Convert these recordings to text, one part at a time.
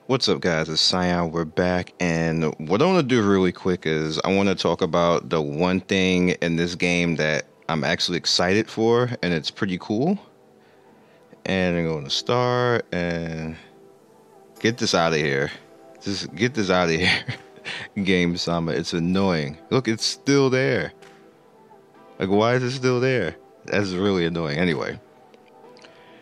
What's up, guys? It's Cyan. We're back, and what I want to do really quick is I want to talk about the one thing in this game that I'm actually excited for, and it's pretty cool. And I'm going to start and get this out of here. Just get this out of here. Game Sama. It's annoying. Look, it's still there. Like, why is it still there? That's really annoying. Anyway.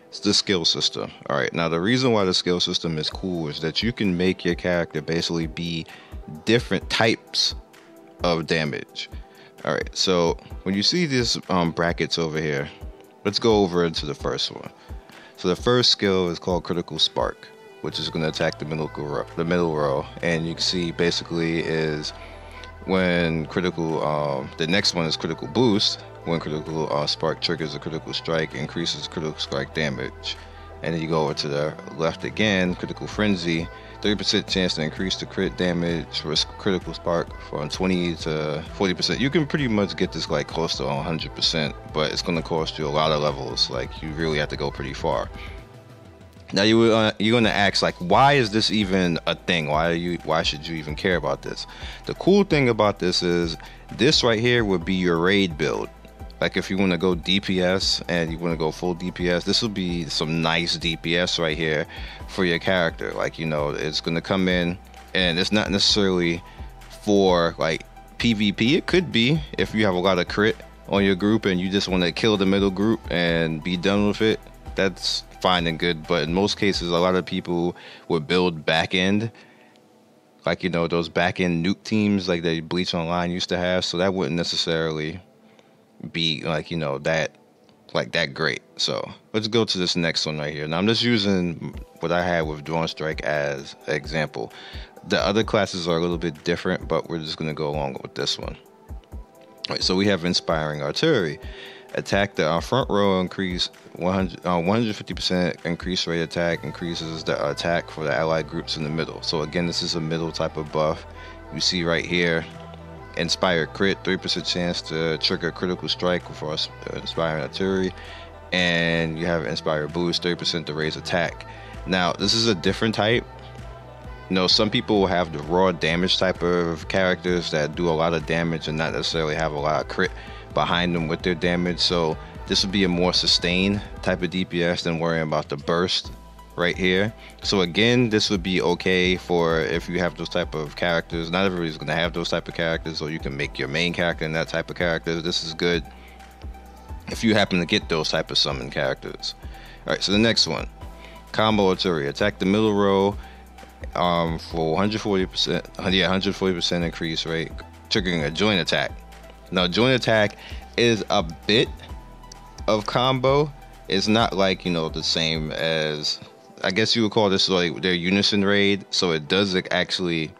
It's the skill system. Alright, now the reason why the skill system is cool is that you can make your character basically be different types of damage. Alright, so when you see these brackets over here, let's go over into the first one. So the first skill is called Critical Spark, which is going to attack the middle row, and you can see basically is when the next one is Critical Boost. When critical spark triggers a critical strike, increases critical strike damage. And then you go over to the left again, critical frenzy, 30% chance to increase the crit damage for critical spark from 20 to 40%. You can pretty much get this like close to 100%, but it's going to cost you a lot of levels. Like, you really have to go pretty far. Now you're gonna ask, like, why is this even a thing? Why should you even care about this? The cool thing about this is this right here would be your raid build. Like, if you want to go DPS and you want to go full DPS, this will be some nice DPS right here for your character. Like, you know, it's going to come in, and it's not necessarily for like PvP. It could be if you have a lot of crit on your group and you just want to kill the middle group and be done with it. That's fine and good. But in most cases, a lot of people would build back end. Like, you know, those back end nuke teams like that Bleach Online used to have. So that wouldn't necessarily be like, you know, that great. So let's go to this next one right here. Now I'm just using what I had with Drone Strike as an example. The other classes are a little bit different, but we're just going to go along with this one. All right, so we have Inspiring Artillery. Attack the front row, increase 150% increase rate attack, increases the attack for the allied groups in the middle. So again, this is a middle type of buff. You see right here, Inspired Crit, 3% chance to trigger critical strike for Inspiring Artillery, and you have Inspired Boost, 30% to raise attack. Now this is a different type. You know, some people will have the raw damage type of characters that do a lot of damage and not necessarily have a lot of crit behind them with their damage. So this would be a more sustained type of DPS than worrying about the burst right here. So again, this would be okay for if you have those type of characters. Not everybody's going to have those type of characters, or you can make your main character in that type of character. This is good if you happen to get those type of summon characters. All right, so the next one, Combo Artillery. Attack the middle row for 140% increase rate, triggering a joint attack. Now joint attack is a bit of combo. It's not like, you know, the same as, I guess you would call this like their unison raid. So it does actually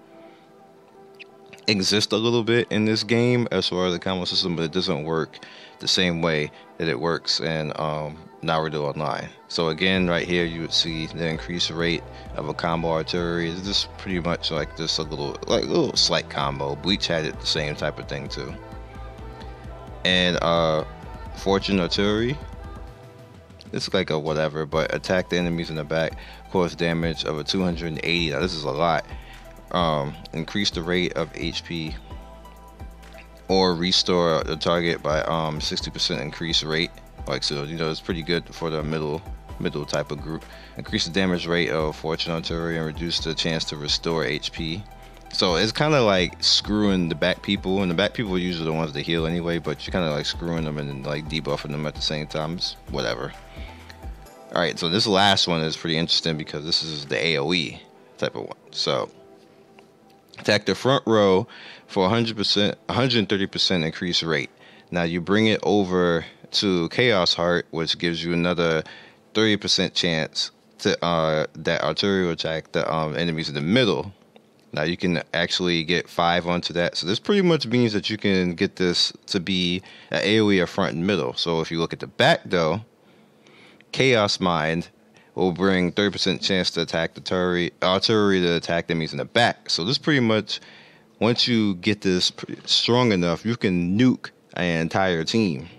exist a little bit in this game as far as the combo system, but it doesn't work the same way that it works in Naruto Online. So again, right here you would see the increased rate of a combo artillery. It's just pretty much like just a little slight combo. Bleach had it the same type of thing too. And Fortune Artillery. It's like a whatever, but attack the enemies in the back, cause damage of a 280. Now this is a lot. Increase the rate of HP or restore the target by 60% increase rate. Like, so, you know, it's pretty good for the middle type of group. Increase the damage rate of Fortune Artillery and reduce the chance to restore HP. So it's kind of like screwing the back people, and the back people are usually the ones that heal anyway, but you're kind of like screwing them and then like debuffing them at the same time. It's whatever. Alright, so this last one is pretty interesting because this is the AoE type of one. So attack the front row for 130% increased rate. Now you bring it over to Chaos Heart, which gives you another 30% chance to that artillery will attack the enemies in the middle. Now you can actually get 5 onto that. So this pretty much means that you can get this to be an AoE of front and middle. So if you look at the back though, Chaos Mind will bring 30% chance to attack the artillery to attack enemies in the back. So this pretty much, once you get this strong enough, you can nuke an entire team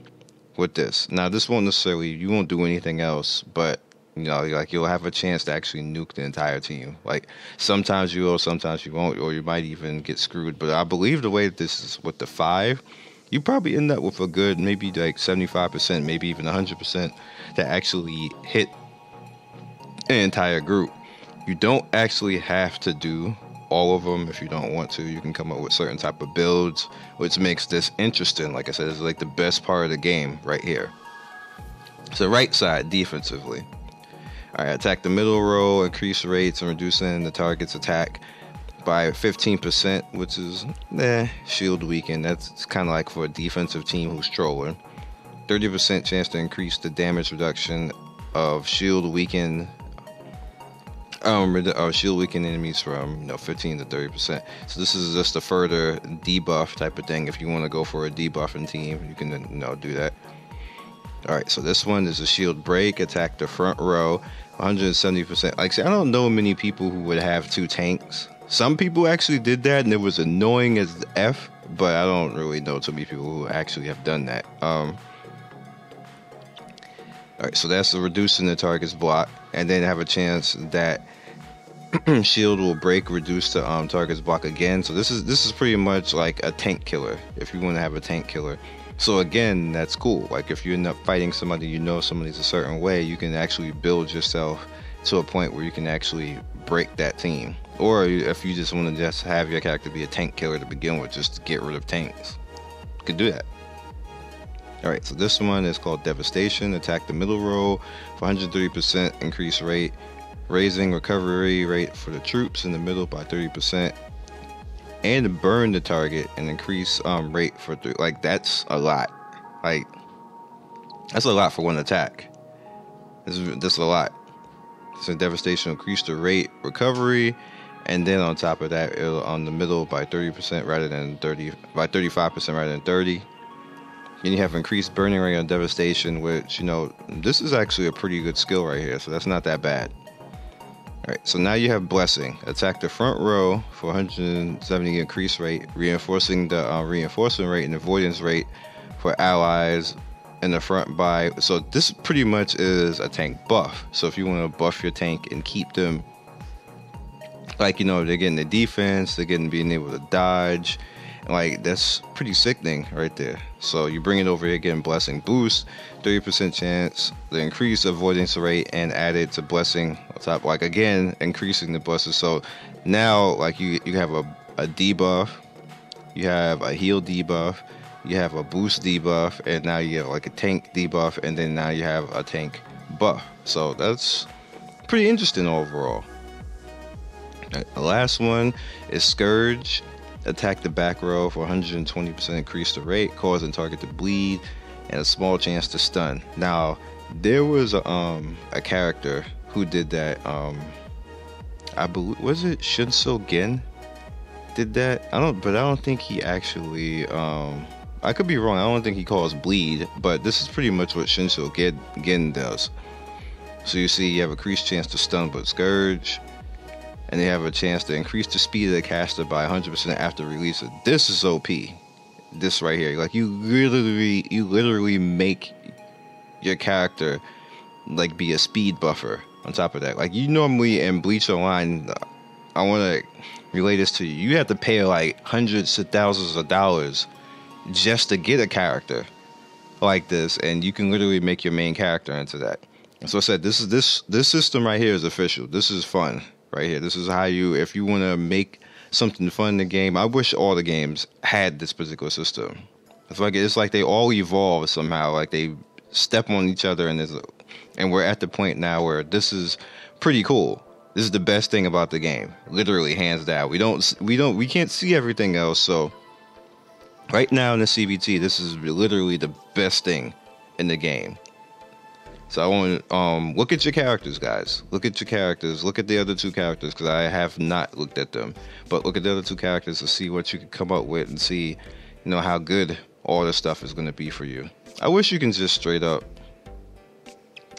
with this. Now this won't necessarily, you won't do anything else, but You know, like you'll have a chance to actually nuke the entire team. Like sometimes you will, sometimes you won't, or you might even get screwed. But I believe the way that this is with the 5, you probably end up with a good maybe like 75%, maybe even 100% to actually hit an entire group. You don't actually have to do all of them if you don't want to. You can come up with certain type of builds, which makes this interesting. Like I said, it's like the best part of the game right here. So right side, defensively. All right, attack the middle row, increase rates and reducing the target's attack by 15%, which is shield weaken. That's kind of like for a defensive team who's trolling. 30% chance to increase the damage reduction of shield weaken enemies from 15 to 30%. So this is just a further debuff type of thing. If you want to go for a debuffing team, you can do that. All right, so this one is a shield break. Attack the front row, 170%. Like, see, I don't know many people who would have 2 tanks. Some people actually did that, and it was annoying as F. But I don't really know too many people who actually have done that. All right, so that's the reducing the target's block, and then have a chance that shield will break, reduce the target's block again. So this is pretty much like a tank killer if you want to have a tank killer. So again, that's cool. Like if you end up fighting somebody, somebody's a certain way, you can actually build yourself to a point where you can actually break that team. Or if you just want to just have your character be a tank killer to begin with, just to get rid of tanks, you can do that. All right, so this one is called Devastation. Attack the middle row for 130% increase rate, raising recovery rate for the troops in the middle by 30%. And burn the target and increase rate for 3. Like that's a lot. Like that's a lot for one attack. This is a lot. So Devastation will increase the rate recovery, and then on top of that, it'll on the middle by 30% rather than 35% rather than 30. Then you have increased burning rate on Devastation, which this is actually a pretty good skill right here. So that's not that bad. Alright, so now you have Blessing. Attack the front row for 170 increase rate, reinforcing the reinforcement rate and avoidance rate for allies in the front by. So this pretty much is a tank buff. So if you want to buff your tank and keep them, like, they're getting the defense, they're getting being able to dodge. Like, that's pretty sickening right there. So you bring it over here, getting Blessing boost, 30% chance, the increased avoidance rate, and added to Blessing on top, like again increasing the blessings. So now like you have a debuff, you have a heal debuff, you have a boost debuff, and now you have like a tank debuff, and then now you have a tank buff. So that's pretty interesting overall. The last one is Scourge. Attack the back row for 120% increase the rate, causing target to bleed, and a small chance to stun. Now, there was a character who did that. I believe, was it Shinso Gen did that? I don't think he actually. I could be wrong. I don't think he calls bleed, but this is pretty much what Shinso Gen does. So you see, you have a increased chance to stun, but Scourge. And they have a chance to increase the speed of the caster by 100% after release. This is OP. This right here, like you literally make your character like be a speed buffer. On top of that, like you normally in Bleach Online, I want to relay this to you. You have to pay like hundreds of thousands of dollars just to get a character like this, and you can literally make your main character into that. So I said, this system right here is official. This is fun. Right here, this is how if you want to make something fun in the game. I wish all the games had this particular system. It's like they all evolve somehow. Like they step on each other, and we're at the point now where this is pretty cool. This is the best thing about the game, literally hands down. We can't see everything else. So right now in the CBT, this is literally the best thing in the game. So I want look at your characters, guys. Look at your characters. Look at the other 2 characters, because I have not looked at them. But look at the other 2 characters to see what you can come up with and see, how good all this stuff is going to be for you. I wish you can just straight up,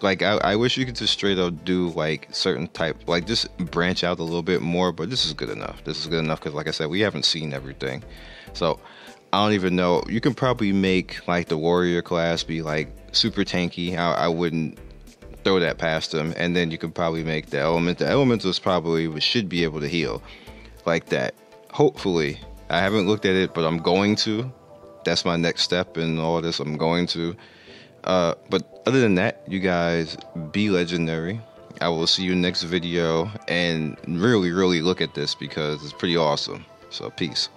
like I wish you could just straight up do like certain type, like just branch out a little bit more. But this is good enough. This is good enough because, like I said, we haven't seen everything. So I don't even know. You can probably make like the warrior class be like super tanky. I wouldn't throw that past them, and then you could probably make the element. The elementals probably should be able to heal like that. Hopefully, I haven't looked at it, but I'm going to. That's my next step in all this. I'm going to. But other than that, you guys be legendary. I will see you next video, and really, really look at this because it's pretty awesome. So peace.